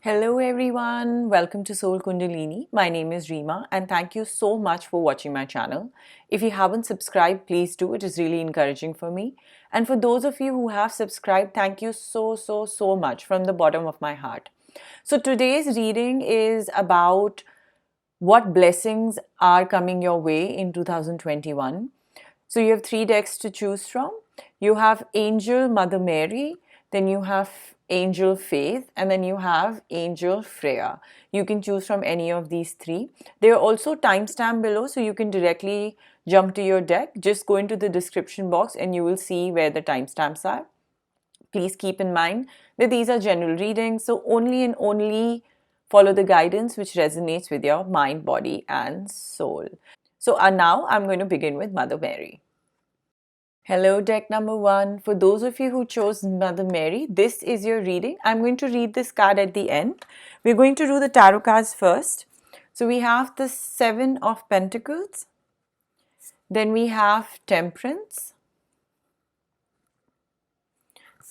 Hello everyone, welcome to Soul Kundalini. My name is Reema and thank you so much for watching my channel. If you haven't subscribed, please do. It is really encouraging for me. And for those of you who have subscribed, thank you so much from the bottom of my heart. So today's reading is about what blessings are coming your way in 2021. So you have three decks to choose from. You have Angel Mother Mary, then you have Angel Faith, and then you have Angel Freya. You can choose from any of these three. There are also timestamp below, so you can directly jump to your deck. Just go into the description box and you will see where the timestamps are. Please keep in mind that these are general readings, so only and only follow the guidance which resonates with your mind, body, and soul. So now I'm going to begin with Mother Mary. Hello, deck number one. For those of you who chose Mother Mary, this is your reading. I'm going to read this card at the end. We're going to do the tarot cards first. So we have the Seven of Pentacles. Then we have Temperance.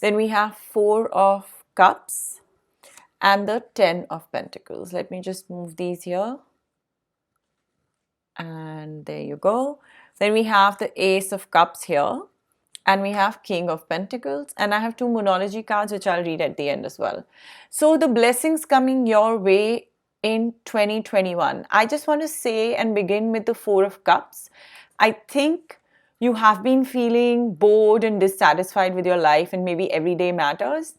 Then we have Four of Cups. And the Ten of Pentacles. Let me just move these here. And there you go. Then we have the Ace of Cups here. And we have King of Pentacles. And I have two Moonology cards which I'll read at the end as well. So the blessings coming your way in 2021. I just want to say and begin with the Four of Cups. I think you have been feeling bored and dissatisfied with your life and maybe everyday matters.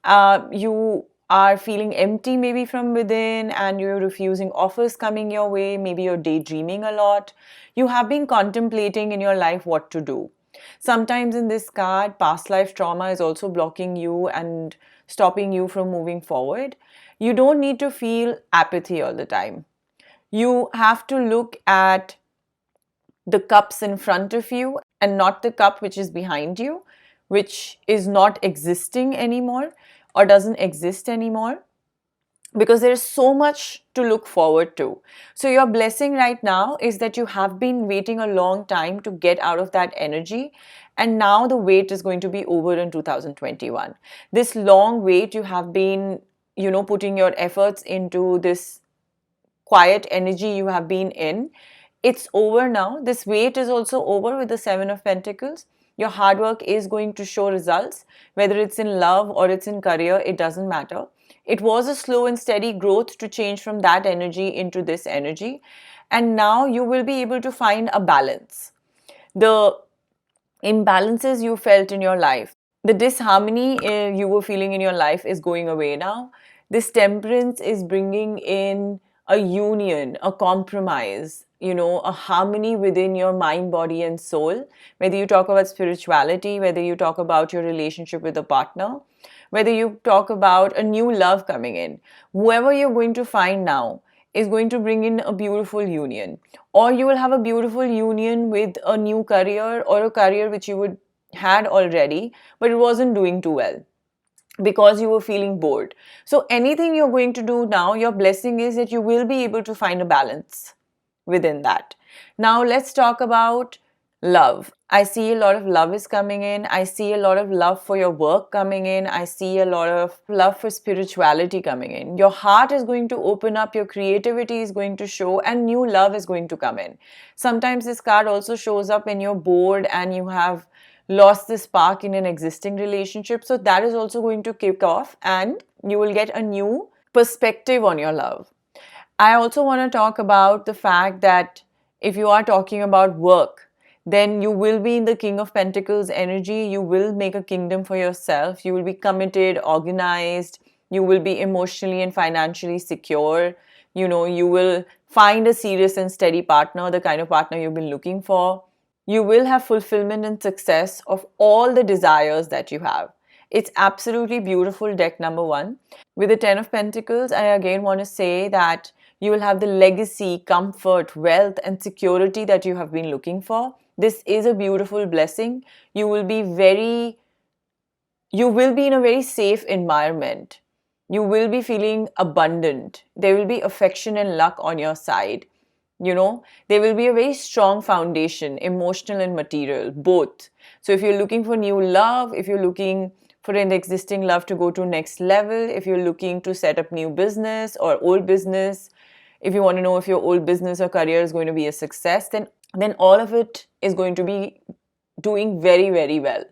You are feeling empty maybe from within and you're refusing offers coming your way. Maybe you're daydreaming a lot. You have been contemplating in your life what to do. Sometimes in this card, past life trauma is also blocking you and stopping you from moving forward. You don't need to feel apathy all the time. You have to look at the cups in front of you and not the cup which is behind you, which is not existing anymore or doesn't exist anymore, because there is so much to look forward to. So your blessing right now is that you have been waiting a long time to get out of that energy, and now the wait is going to be over in 2021. This long wait, you have been, putting your efforts into this quiet energy you have been in. It's over now. This wait is also over with the Seven of Pentacles. Your hard work is going to show results, whether it's in love or it's in career, it doesn't matter. It was a slow and steady growth to change from that energy into this energy. And now you will be able to find a balance. The imbalances you felt in your life, the disharmony you were feeling in your life is going away now. This Temperance is bringing in a union, a compromise, a harmony within your mind, body, and soul. Whether you talk about spirituality, whether you talk about your relationship with a partner, whether you talk about a new love coming in, whoever you're going to find now is going to bring in a beautiful union. Or you will have a beautiful union with a new career or a career which you would had already, but it wasn't doing too well because you were feeling bored. So anything you're going to do now, your blessing is that you will be able to find a balance within that. Now let's talk about love. I see a lot of love is coming in. I see a lot of love for your work coming in. I see a lot of love for spirituality coming in. Your heart is going to open up, your creativity is going to show, and new love is going to come in. Sometimes this card also shows up when you're bored and you have lost the spark in an existing relationship. So that is also going to kick off and you will get a new perspective on your love. I also want to talk about the fact that if you are talking about work, then you will be in the King of Pentacles energy. You will make a kingdom for yourself. You will be committed, organized. You will be emotionally and financially secure. You will find a serious and steady partner, the kind of partner you've been looking for. You will have fulfillment and success of all the desires that you have. It's absolutely beautiful, deck number one. With the Ten of Pentacles, I again want to say that you will have the legacy, comfort, wealth, and security that you have been looking for. This is a beautiful blessing. You will be in a very safe environment. You will be feeling abundant. There will be affection and luck on your side. There will be a very strong foundation, emotional and material, both. So if you're looking for new love, if you're looking for an existing love to go to next level, if you're looking to set up new business or old business, if you want to know if your old business or career is going to be a success, then all of it is going to be doing very, very well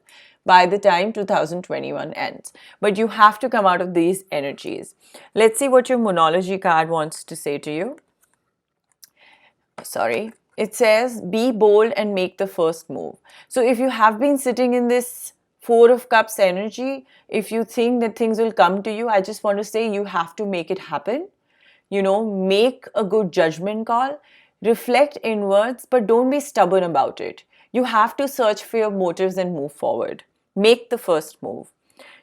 by the time 2021 ends. But you have to come out of these energies. Let's see what your Moonology card wants to say to you. Sorry. It says, be bold and make the first move. So if you have been sitting in this Four of Cups energy, if you think that things will come to you, I just want to say you have to make it happen. Make a good judgment call, reflect inwards, but don't be stubborn about it. You have to search for your motives and move forward. Make the first move.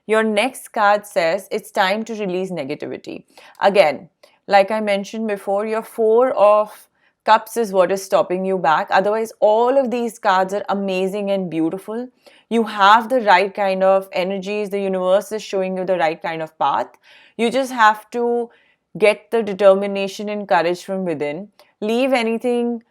Your next card says it's time to release negativity. Again, like I mentioned before, your Four of Cups is what is stopping you back. Otherwise, all of these cards are amazing and beautiful. You have the right kind of energies. The universe is showing you the right kind of path. You just have to get the determination and courage from within. Leave anything,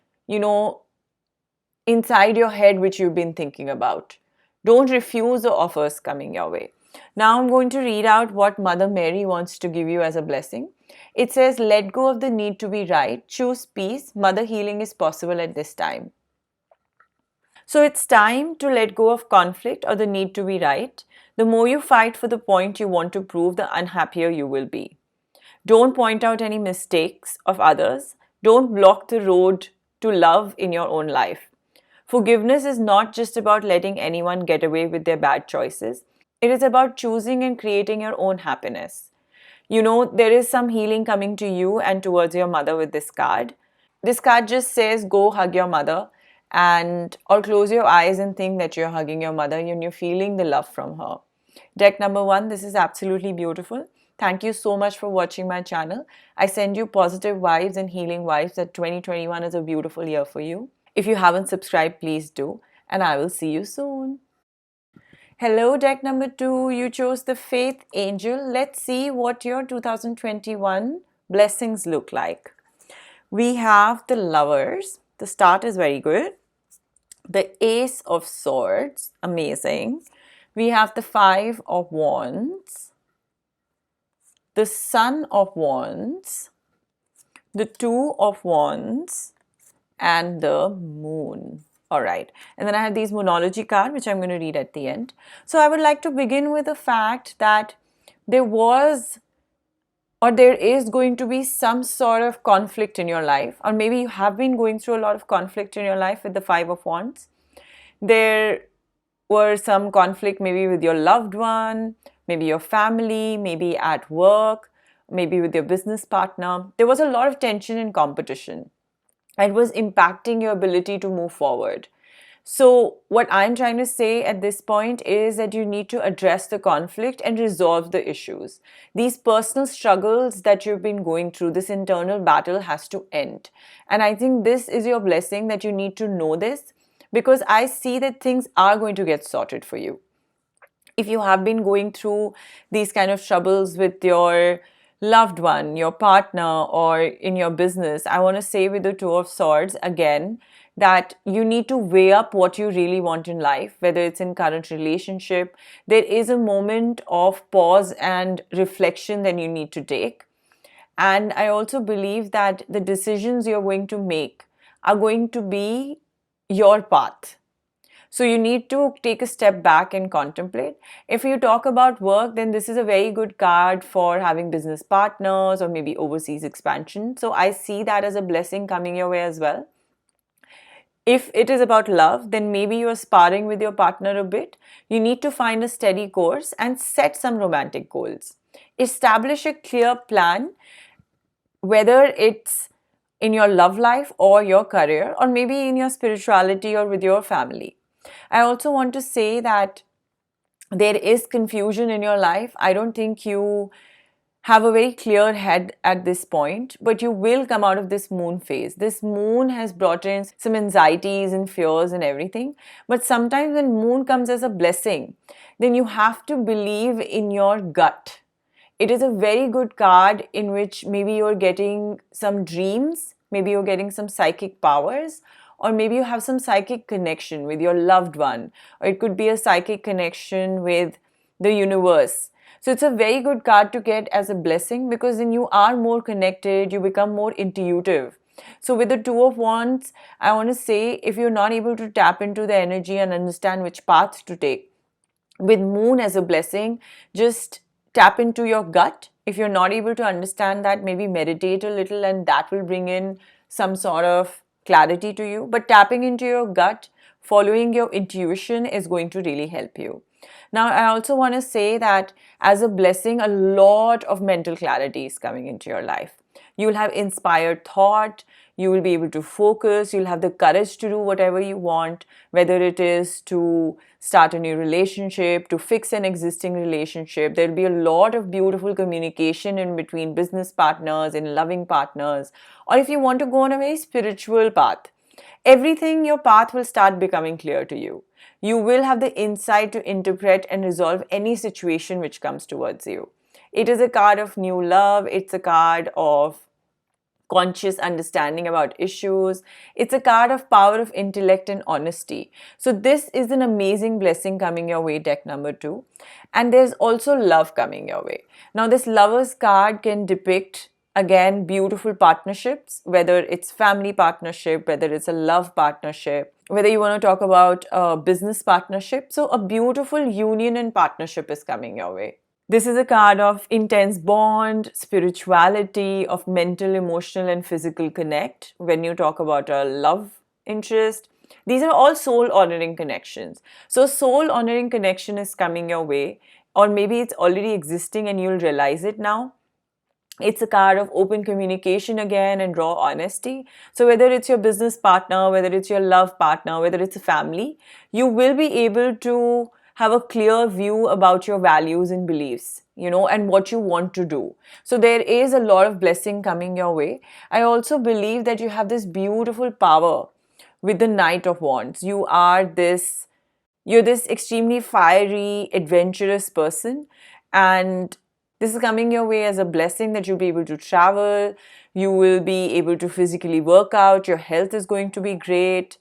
inside your head which you've been thinking about. Don't refuse the offers coming your way. Now I'm going to read out what Mother Mary wants to give you as a blessing. It says, let go of the need to be right. Choose peace. Mother healing is possible at this time. So it's time to let go of conflict or the need to be right. The more you fight for the point you want to prove, the unhappier you will be. Don't point out any mistakes of others. Don't block the road to love in your own life. Forgiveness is not just about letting anyone get away with their bad choices. It is about choosing and creating your own happiness. There is some healing coming to you and towards your mother with this card. This card just says, go hug your mother or close your eyes and think that you're hugging your mother and you're feeling the love from her. Deck number 1, this is absolutely beautiful. Thank you so much for watching my channel. I send you positive vibes and healing vibes that 2021 is a beautiful year for you. If you haven't subscribed, please do. And I will see you soon. Hello, deck number 2. You chose the Faith Angel. Let's see what your 2021 blessings look like. We have the Lovers. The start is very good. The Ace of Swords. Amazing. We have the Five of Wands. The Sun of Wands. The Two of Wands. And the Moon. All right. And then I have these Moonology card, which I'm going to read at the end. So I would like to begin with the fact that there is going to be some sort of conflict in your life, or maybe you have been going through a lot of conflict in your life with the Five of Wands. There were some conflict maybe with your loved one, maybe your family, maybe at work, maybe with your business partner. There was a lot of tension and competition. It was impacting your ability to move forward. So what I'm trying to say at this point is that you need to address the conflict and resolve the issues. These personal struggles that you've been going through, this internal battle has to end. And I think this is your blessing, that you need to know this, because I see that things are going to get sorted for you. If you have been going through these kind of troubles with your loved one, your partner, or in your business, I want to say with the Two of Swords again that you need to weigh up what you really want in life, whether it's in current relationship. There is a moment of pause and reflection that you need to take. And I also believe that the decisions you're going to make are going to be your path. So you need to take a step back and contemplate. If you talk about work, then this is a very good card for having business partners or maybe overseas expansion. So I see that as a blessing coming your way as well. If it is about love, then maybe you're sparring with your partner a bit. You need to find a steady course and set some romantic goals. Establish a clear plan, whether it's in your love life or your career, or maybe in your spirituality or with your family. I also want to say that there is confusion in your life. I don't think you have a very clear head at this point, but you will come out of this moon phase. This moon has brought in some anxieties and fears and everything. But sometimes when moon comes as a blessing, then you have to believe in your gut. It is a very good card in which maybe you're getting some dreams, maybe you're getting some psychic powers, or maybe you have some psychic connection with your loved one, or it could be a psychic connection with the universe. So it's a very good card to get as a blessing, because then you are more connected, you become more intuitive. So with the Two of Wands, I want to say, if you're not able to tap into the energy and understand which path to take, with Moon as a blessing, just tap into your gut. If you're not able to understand that, maybe meditate a little, and that will bring in some sort of clarity to you. But tapping into your gut, following your intuition is going to really help you. Now, I also want to say that as a blessing, a lot of mental clarity is coming into your life. You will have inspired thought, you will be able to focus, you'll have the courage to do whatever you want, whether it is to start a new relationship, to fix an existing relationship. There'll be a lot of beautiful communication in between business partners and loving partners. Or if you want to go on a very spiritual path, everything, your path will start becoming clear to you. You will have the insight to interpret and resolve any situation which comes towards you. It is a card of new love, it's a card of conscious understanding about issues. It's a card of power of intellect and honesty. So this is an amazing blessing coming your way, deck number 2. And there's also love coming your way. Now this Lovers card can depict, again, beautiful partnerships, whether it's family partnership, whether it's a love partnership, whether you want to talk about a business partnership. So a beautiful union and partnership is coming your way. This is a card of intense bond, spirituality, of mental, emotional, and physical connect. When you talk about a love interest, these are all soul honoring connections. So, soul honoring connection is coming your way, or maybe it's already existing and you'll realize it now. It's a card of open communication again and raw honesty. So, whether it's your business partner, whether it's your love partner, whether it's a family, you will be able to have a clear view about your values and beliefs, and what you want to do. So there is a lot of blessing coming your way. I also believe that you have this beautiful power with the Knight of Wands. You're this extremely fiery, adventurous person, and this is coming your way as a blessing that you'll be able to travel, you will be able to physically work out, your health is going to be great.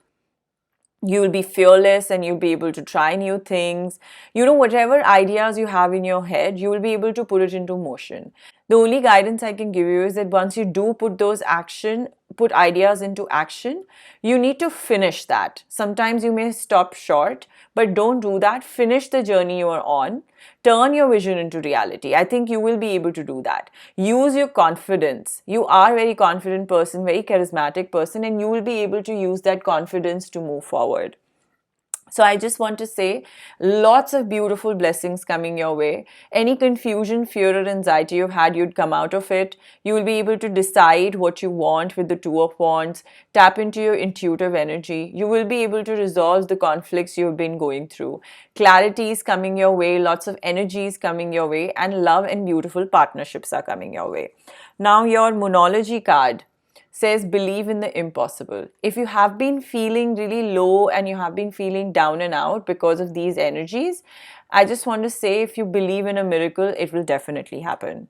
You will be fearless and you'll be able to try new things. Whatever ideas you have in your head, you will be able to put it into motion. The only guidance I can give you is that once you do put ideas into action, you need to finish that. Sometimes you may stop short, but don't do that. Finish the journey you are on. Turn your vision into reality. I think you will be able to do that. Use your confidence. You are a very confident person, very charismatic person, and you will be able to use that confidence to move forward. So I just want to say, lots of beautiful blessings coming your way. Any confusion, fear, or anxiety you've had, you'd come out of it. You will be able to decide what you want with the Two of Wands. Tap into your intuitive energy. You will be able to resolve the conflicts you've been going through. Clarity is coming your way. Lots of energy is coming your way. And love and beautiful partnerships are coming your way. Now your Moonology card says believe in the impossible. If you have been feeling really low and you have been feeling down and out because of these energies, I just want to say, if you believe in a miracle, it will definitely happen.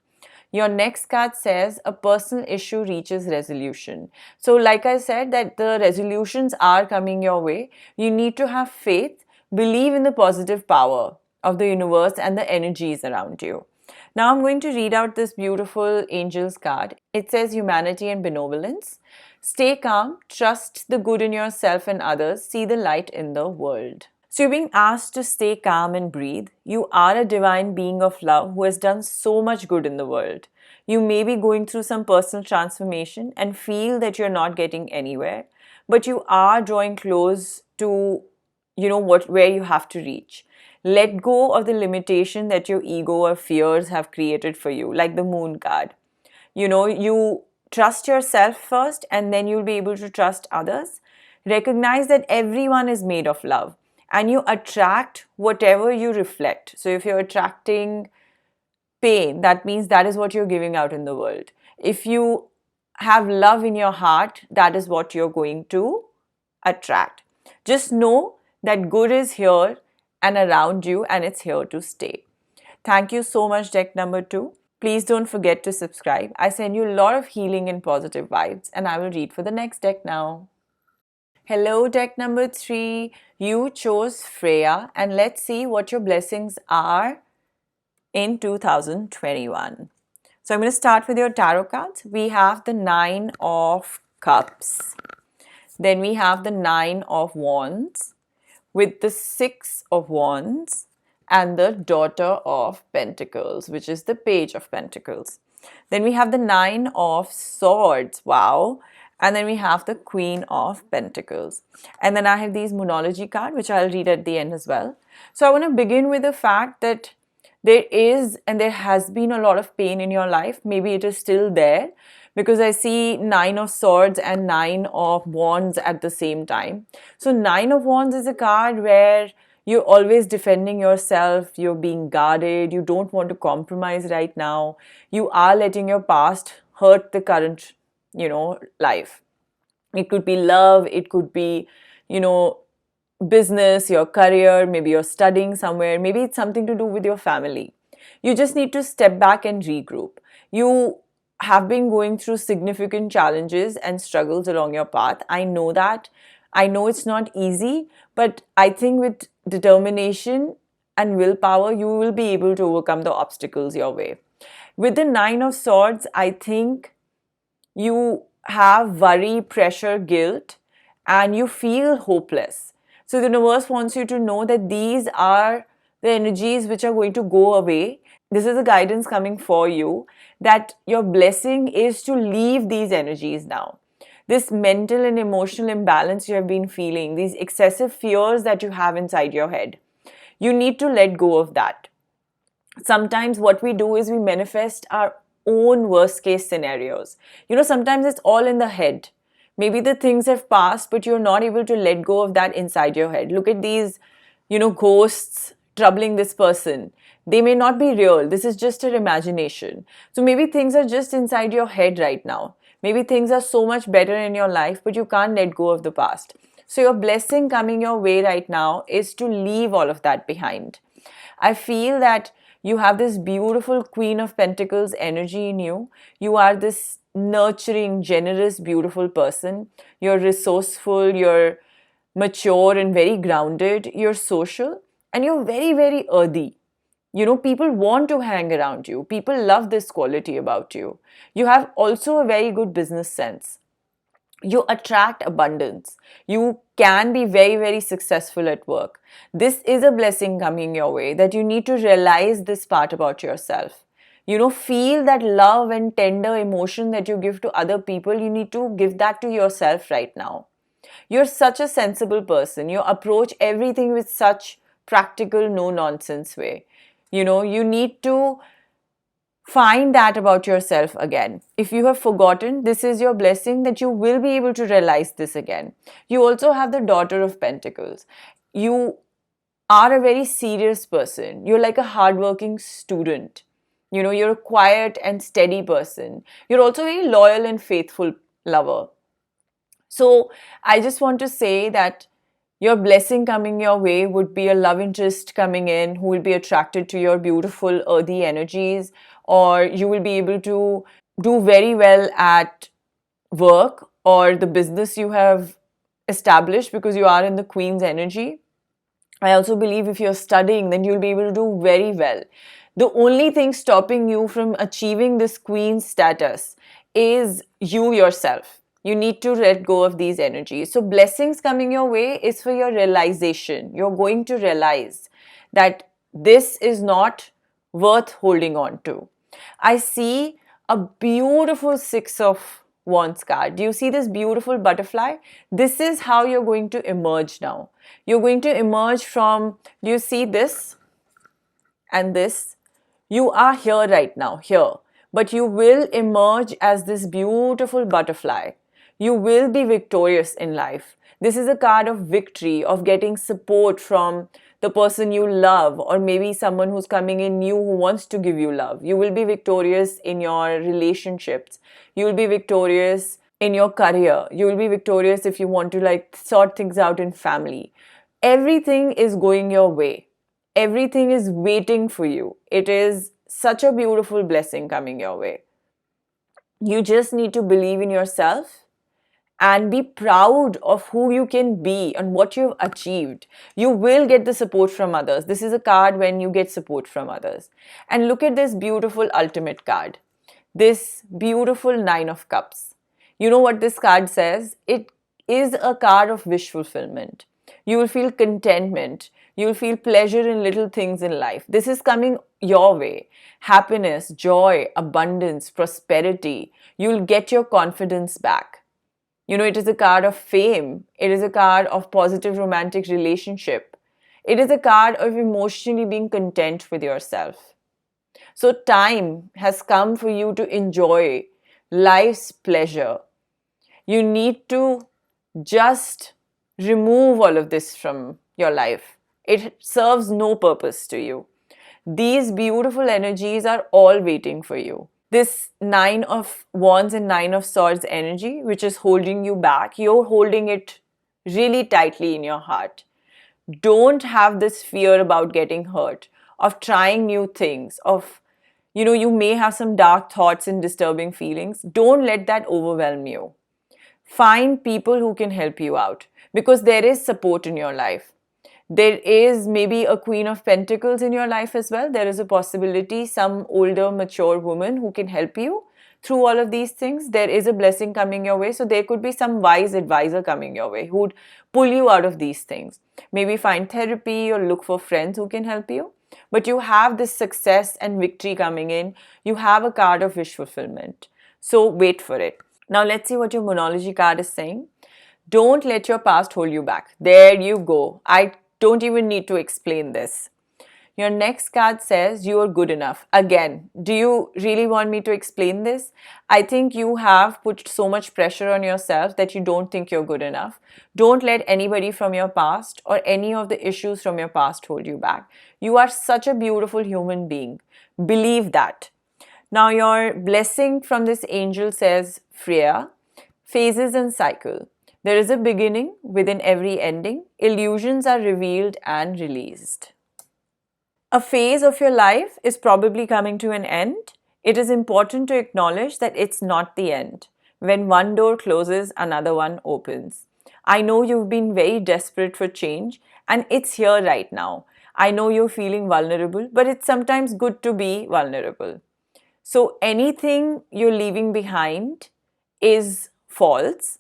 Your next card says a personal issue reaches resolution. So like I said, that the resolutions are coming your way. You need to have faith, believe in the positive power of the universe and the energies around you. Now I'm going to read out this beautiful Angels card. It says humanity and benevolence. Stay calm, trust the good in yourself and others, see the light in the world. So you're being asked to stay calm and breathe. You are a divine being of love who has done so much good in the world. You may be going through some personal transformation and feel that you're not getting anywhere, but you are drawing close to, where you have to reach. Let go of the limitation that your ego or fears have created for you, like the Moon card. You trust yourself first and then you'll be able to trust others. Recognize that everyone is made of love and you attract whatever you reflect. So if you're attracting pain, that means that is what you're giving out in the world. If you have love in your heart, that is what you're going to attract. Just know that good is here and around you, and it's here to stay. Thank you so much, deck number 2. Please don't forget to subscribe. I send you a lot of healing and positive vibes, and I will read for the next deck now. Hello, deck number 3. You chose Freya, and let's see what your blessings are in 2021. So I'm going to start with your tarot cards. We have the Nine of Cups. Then we have the Nine of Wands with the Six of Wands and the Daughter of Pentacles, which is the Page of Pentacles. Then we have the Nine of Swords. Wow. And then we have the Queen of Pentacles. And then I have these Moonology card, which I'll read at the end as well. So I want to begin with the fact that there is and there has been a lot of pain in your life. Maybe it is still there because I see Nine of Swords and Nine of Wands at the same time. So Nine of Wands is a card where you're always defending yourself, you're being guarded, you don't want to compromise right now. You are letting your past hurt the current, life. It could be love, it could be, business, your career, maybe you're studying somewhere, maybe it's something to do with your family. You just need to step back and regroup. You have been going through significant challenges and struggles along your path. I know that. I know it's not easy, but I think with determination and willpower, you will be able to overcome the obstacles your way. With the Nine of Swords, I think you have worry, pressure, guilt, and you feel hopeless. So the universe wants you to know that these are the energies which are going to go away. This is a guidance coming for you that your blessing is to leave these energies now. This mental and emotional imbalance you have been feeling, these excessive fears that you have inside your head, you need to let go of that. Sometimes what we do is we manifest our own worst case scenarios. Sometimes it's all in the head. Maybe the things have passed, but you're not able to let go of that inside your head. Look at these, ghosts troubling this person. They may not be real. This is just an imagination. So maybe things are just inside your head right now. Maybe things are so much better in your life, but you can't let go of the past. So your blessing coming your way right now is to leave all of that behind. I feel that you have this beautiful Queen of Pentacles energy in you. You are this nurturing, generous, beautiful person. You're resourceful, you're mature and very grounded. You're social and you're very, very earthy. People want to hang around you. People love this quality about you. You have also a very good business sense. You attract abundance. You can be very, very successful at work. This is a blessing coming your way that you need to realize this part about yourself. Feel that love and tender emotion that you give to other people. You need to give that to yourself right now. You're such a sensible person. You approach everything with such practical, no nonsense way. You need to find that about yourself again. If you have forgotten, this is your blessing that you will be able to realize this again. You also have the Daughter of Pentacles. You are a very serious person. You're like a hardworking student. You're a quiet and steady person. You're also a very loyal and faithful lover. So I just want to say that your blessing coming your way would be a love interest coming in who will be attracted to your beautiful earthy energies, or you will be able to do very well at work or the business you have established because you are in the Queen's energy. I also believe if you're studying, then you'll be able to do very well. The only thing stopping you from achieving this Queen status is you yourself. You need to let go of these energies. So blessings coming your way is for your realization. You're going to realize that this is not worth holding on to. I see a beautiful Six of Wands card. Do you see this beautiful butterfly? This is how you're going to emerge now. You're going to emerge from, do you see this and this? You are here right now, here. But you will emerge as this beautiful butterfly. You will be victorious in life. This is a card of victory, of getting support from the person you love, or maybe someone who's coming in new who wants to give you love. You will be victorious in your relationships. You will be victorious in your career. You will be victorious if you want to sort things out in family. Everything is going your way. Everything is waiting for you. It is such a beautiful blessing coming your way. You just need to believe in yourself and be proud of who you can be and what you've achieved. You will get the support from others. This is a card when you get support from others. And look at this beautiful ultimate card, this beautiful Nine of Cups. You know what this card says? It is a card of wish fulfillment. You will feel contentment. You will feel pleasure in little things in life. This is coming your way. Happiness, joy, abundance, prosperity. You'll get your confidence back. You know, it is a card of fame. It is a card of positive romantic relationship. It is a card of emotionally being content with yourself. So, time has come for you to enjoy life's pleasure. You need to just remove all of this from your life. It serves no purpose to you. These beautiful energies are all waiting for you. This Nine of Wands and Nine of Swords energy, which is holding you back, you're holding it really tightly in your heart. Don't have this fear about getting hurt, of trying new things, of, you may have some dark thoughts and disturbing feelings. Don't let that overwhelm you. Find people who can help you out because there is support in your life. There is maybe a Queen of Pentacles in your life as well. There is a possibility, some older, mature woman who can help you through all of these things. There is a blessing coming your way. So there could be some wise advisor coming your way who would pull you out of these things. Maybe find therapy or look for friends who can help you. But you have this success and victory coming in. You have a card of wish fulfillment. So wait for it. Now let's see what your Moonology card is saying. Don't let your past hold you back. There you go. I don't even need to explain this. Your next card says you are good enough. Again, do you really want me to explain this? I think you have put so much pressure on yourself that you don't think you're good enough. Don't let anybody from your past or any of the issues from your past hold you back. You are such a beautiful human being. Believe that. Now, your blessing from this angel says, Freya, phases and cycle. There is a beginning within every ending. Illusions are revealed and released. A phase of your life is probably coming to an end. It is important to acknowledge that it's not the end. When one door closes, another one opens. I know you've been very desperate for change, and it's here right now. I know you're feeling vulnerable, but it's sometimes good to be vulnerable. So anything you're leaving behind is false.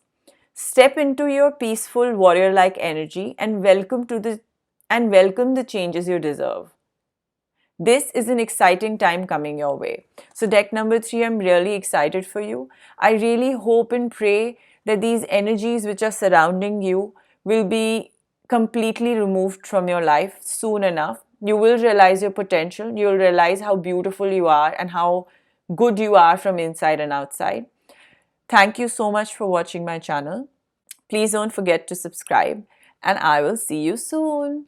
Step into your peaceful warrior-like energy and welcome the changes you deserve. This is an exciting time coming your way. So deck number 3, I'm really excited for you. I really hope and pray that these energies which are surrounding you will be completely removed from your life soon enough. You will realize your potential. You'll realize how beautiful you are and how good you are from inside and outside. Thank you so much for watching my channel. Please don't forget to subscribe and I will see you soon.